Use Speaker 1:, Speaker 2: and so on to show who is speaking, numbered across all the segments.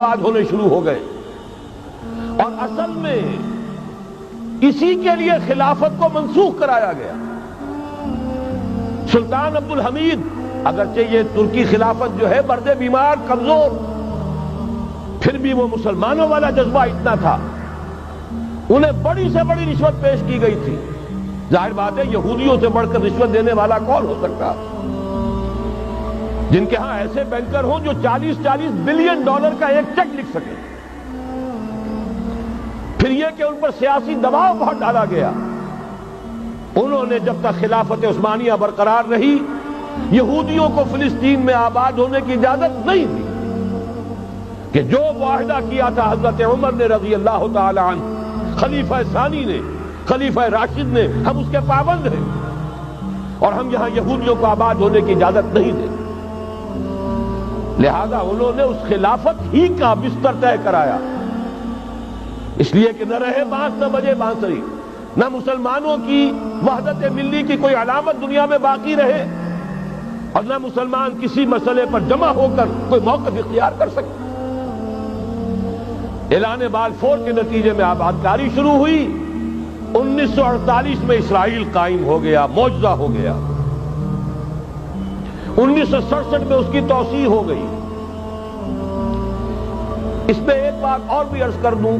Speaker 1: آباد ہونے شروع ہو گئے، اور اصل میں اسی کے لیے خلافت کو منسوخ کرایا گیا۔ سلطان عبد الحمید، اگرچہ یہ ترکی خلافت جو ہے مرد بیمار کمزور، پھر بھی وہ مسلمانوں والا جذبہ اتنا تھا، انہیں بڑی سے بڑی رشوت پیش کی گئی تھی۔ ظاہر بات ہے یہودیوں سے بڑھ کر رشوت دینے والا کون ہو سکتا، جن کے ہاں ایسے بینکر ہوں جو 40 بلین ڈالر کا ایک چیک لکھ سکے۔ پھر یہ کہ ان پر سیاسی دباؤ بہت ڈالا گیا۔ انہوں نے جب تک خلافت عثمانیہ برقرار رہی، یہودیوں کو فلسطین میں آباد ہونے کی اجازت نہیں دی، کہ جو معاہدہ کیا تھا حضرت عمر نے رضی اللہ تعالی عنہ، خلیفہ ثانی نے، خلیفہ راشد نے، ہم اس کے پابند ہیں، اور ہم یہاں یہودیوں کو آباد ہونے کی اجازت نہیں دیں۔ لہذا انہوں نے اس خلافت ہی کا بستر طے کرایا، اس لیے کہ نہ رہے بانس نہ بجے بانسری، نہ مسلمانوں کی وحدت ملی کی کوئی علامت دنیا میں باقی رہے، اور نہ مسلمان کسی مسئلے پر جمع ہو کر کوئی موقف اختیار کر سکے۔ اعلان بلفور کے نتیجے میں آباد کاری شروع ہوئی۔ 1948 میں اسرائیل قائم ہو گیا، معجزہ ہو گیا۔ 1967 میں اس کی توسیع ہو گئی۔ اس میں ایک بات اور بھی عرض کر دوں،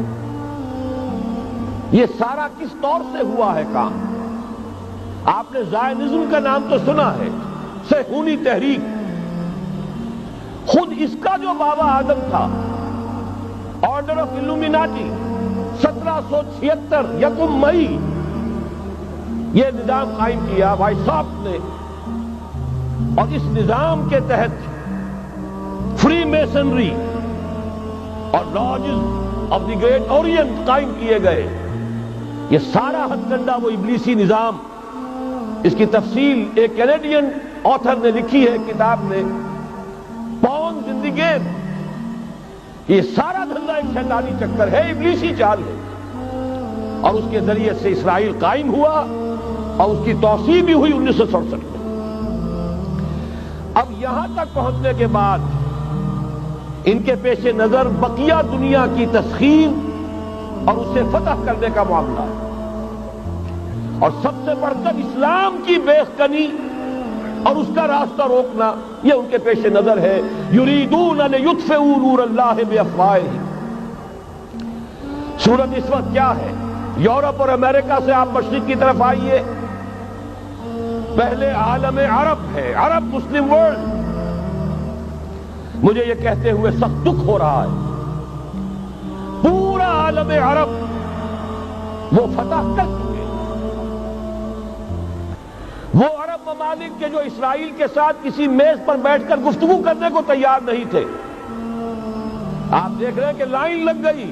Speaker 1: یہ سارا کس طور سے ہوا ہے کام؟ آپ نے زائنزم کا نام تو سنا ہے، صہیونی تحریک۔ خود اس کا جو بابا آدم تھا، آرڈر آف الومیناٹی، 1776 یکم مئی یہ نظام قائم کیا وائساپ نے، اور اس نظام کے تحت فری میسنری اور lodges of the great Orient قائم کیے گئے۔ یہ سارا ہتھ کنڈا وہ ابلیسی نظام، اس کی تفصیل ایک کینیڈین آتھر نے لکھی ہے کتاب میں، پاؤنز ان دی گیم۔ یہ سارا دھندا ایک شیطانی چکر ہے، ابلیسی چال ہے، اور اس کے ذریعے سے اسرائیل قائم ہوا، اور اس کی توسیع بھی ہوئی 1967 میں۔ اب یہاں تک پہنچنے کے بعد ان کے پیش نظر بقیہ دنیا کی تسخیر اور اسے فتح کرنے کا معاملہ ہے، اور سب سے بڑھ کر اسلام کی بیخکنی اور اس کا راستہ روکنا، یہ ان کے پیش نظر ہے۔ یریدون لیطفئوا نور اللہ بافواہہم۔ صورت اس وقت کیا ہے؟ یورپ اور امریکہ سے آپ مشرق کی طرف آئیے، پہلے عالم عرب ہے، عرب مسلم ورلڈ۔ مجھے یہ کہتے ہوئے سخت دکھ ہو رہا ہے، پورا عالم عرب وہ فتح کر چکے، وہ عرب ممالک کے جو اسرائیل کے ساتھ کسی میز پر بیٹھ کر گفتگو کرنے کو تیار نہیں تھے۔ آپ دیکھ رہے ہیں کہ لائن لگ گئی۔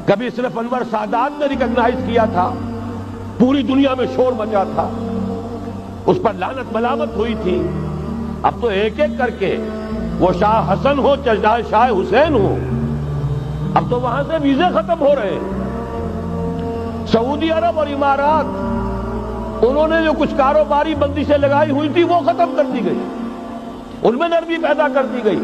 Speaker 1: کبھی صرف انور سادات نے ریکگنائز کیا تھا، پوری دنیا میں شور مچا تھا، اس پر لعنت ملامت ہوئی تھی۔ اب تو ایک ایک کر کے، وہ شاہ حسن ہو چاہے شاہ حسین ہو، اب تو وہاں سے ویزے ختم ہو رہے ہیں۔ سعودی عرب اور امارات، انہوں نے جو کچھ کاروباری بندشیں لگائی ہوئی تھی وہ ختم کر دی گئی، ان میں نرمی پیدا کر دی گئی۔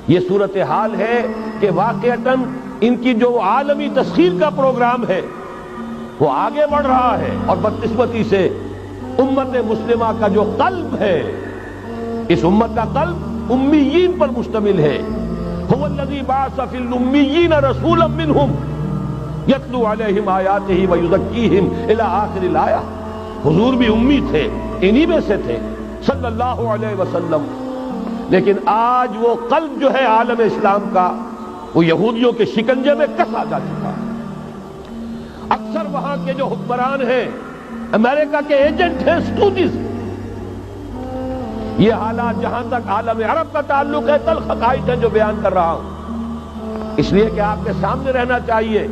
Speaker 1: یہ صورتحال ہے کہ واقعتاً ان کی جو عالمی تسخیر کا پروگرام ہے وہ آگے بڑھ رہا ہے، اور بدقسمتی سے امت مسلمہ کا جو قلب ہے، اس امت کا قلب امیین پر مشتمل ہے۔ هو الذی بعث فی الامیین رسولا منہم یتلو علیہم آیاتہ ویزکیہم الی آخر الآیہ۔ حضور بھی امی تھے، انہی میں سے تھے صلی اللہ علیہ وسلم۔ لیکن آج وہ قلب جو ہے عالم اسلام کا، وہ یہودیوں کے شکنجے میں کسا جا چکا ہے۔ اکثر وہاں کے جو حکمران ہیں، امریکہ کے ایجنٹ ہیں، اسٹوڈنٹس۔ یہ حالات جہاں تک عالم عرب کا تعلق ہے، تلخ حقائق ہیں جو بیان کر رہا ہوں، اس لیے کہ آپ کے سامنے رہنا چاہیے۔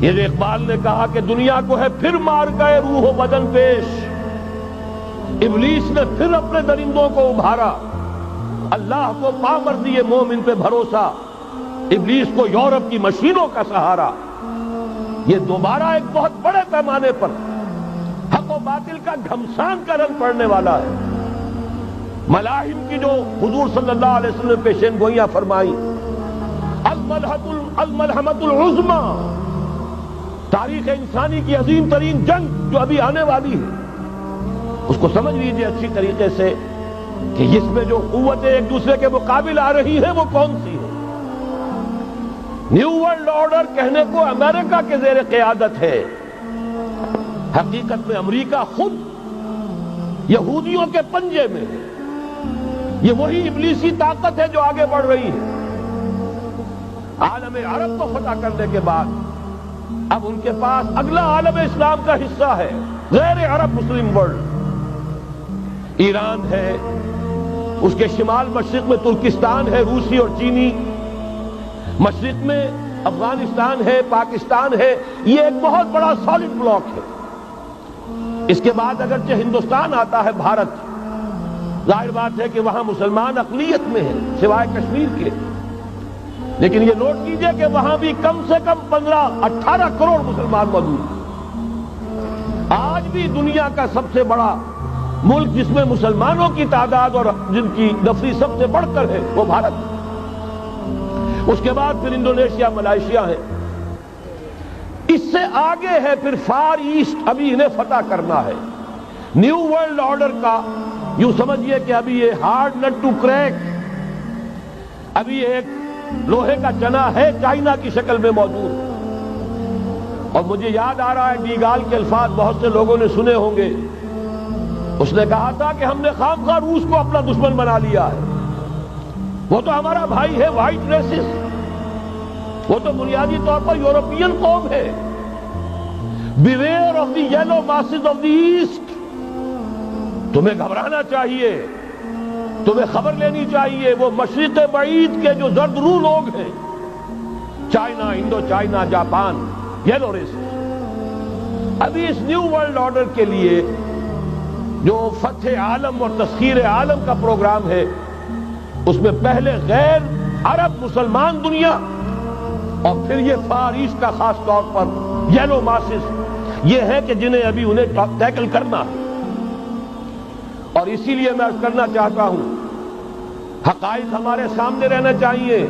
Speaker 1: یہ جو اقبال نے کہا کہ دنیا کو ہے پھر مار گئے روح و بدن پیش، ابلیس نے پھر اپنے درندوں کو ابھارا، اللہ کو پا مرضی مومن پہ بھروسہ، ابلیس کو یورپ کی مشینوں کا سہارا۔ یہ دوبارہ ایک بہت بڑے پیمانے پر حق و باطل کا گھمسان کا رنگ پڑنے والا ہے۔ ملاحم کی جو حضور صلی اللہ علیہ وسلم نے پیشین گوئیاں فرمائی، الملحمۃ العظمی، تاریخ انسانی کی عظیم ترین جنگ جو ابھی آنے والی ہے، اس کو سمجھ لیجیے اچھی طریقے سے کہ اس میں جو قوتیں ایک دوسرے کے مقابل آ رہی ہیں وہ کون سی ہیں۔ نیو ورلڈ آرڈر کہنے کو امریکہ کے زیر قیادت ہے، حقیقت میں امریکہ خود یہودیوں کے پنجے میں ہے۔ یہ وہی ابلیسی طاقت ہے جو آگے بڑھ رہی ہے۔ عالم عرب کو فتح کرنے کے بعد اب ان کے پاس اگلا عالم اسلام کا حصہ ہے، غیر عرب مسلم ورلڈ۔ ایران ہے، اس کے شمال مشرق میں ترکستان ہے، روسی اور چینی، مشرق میں افغانستان ہے، پاکستان ہے۔ یہ ایک بہت بڑا سالڈ بلاک ہے۔ اس کے بعد اگرچہ ہندوستان آتا ہے، بھارت، ظاہر بات ہے کہ وہاں مسلمان اقلیت میں ہیں سوائے کشمیر کے، لیکن یہ نوٹ کیجئے کہ وہاں بھی کم سے کم 15-18 کروڑ مسلمان موجود ہیں۔ آج بھی دنیا کا سب سے بڑا ملک جس میں مسلمانوں کی تعداد اور جن کی نفری سب سے بڑھ کر ہے وہ بھارت ہے۔ اس کے بعد پھر انڈونیشیا، ملائیشیا ہے، اس سے آگے ہے پھر فار ایسٹ، ابھی انہیں فتح کرنا ہے۔ نیو ورلڈ آرڈر کا یوں سمجھیے کہ ابھی یہ ہارڈ نٹ ٹو کریک، ابھی ایک لوہے کا چنا ہے چائنا کی شکل میں موجود۔ اور مجھے یاد آ رہا ہے ڈیگال کے الفاظ بہت سے لوگوں نے سنے ہوں گے، اس نے کہا تھا کہ ہم نے خامخواہ روس کو اپنا دشمن بنا لیا ہے، وہ تو ہمارا بھائی ہے، وائٹ ریسس، وہ تو بنیادی طور پر یورپین قوم ہے۔ Beware of the yellow masses of the East, تمہیں گھبرانا چاہیے، تمہیں خبر لینی چاہیے۔ وہ مشرق بعید کے جو زرد رو لوگ ہیں، China, Indo China, Japan, yellow races, ابھی اس نیو ورلڈ آرڈر کے لیے جو فتح عالم اور تسخیر عالم کا پروگرام ہے، اس میں پہلے غیر عرب مسلمان دنیا اور پھر یہ فار ایسٹ کا خاص طور پر یلو ماسز، یہ ہے کہ جنہیں ابھی انہیں ٹیکل کرنا ہے۔ اور اسی لیے میں عرض کرنا چاہتا ہوں، حقائق ہمارے سامنے رہنا چاہیے۔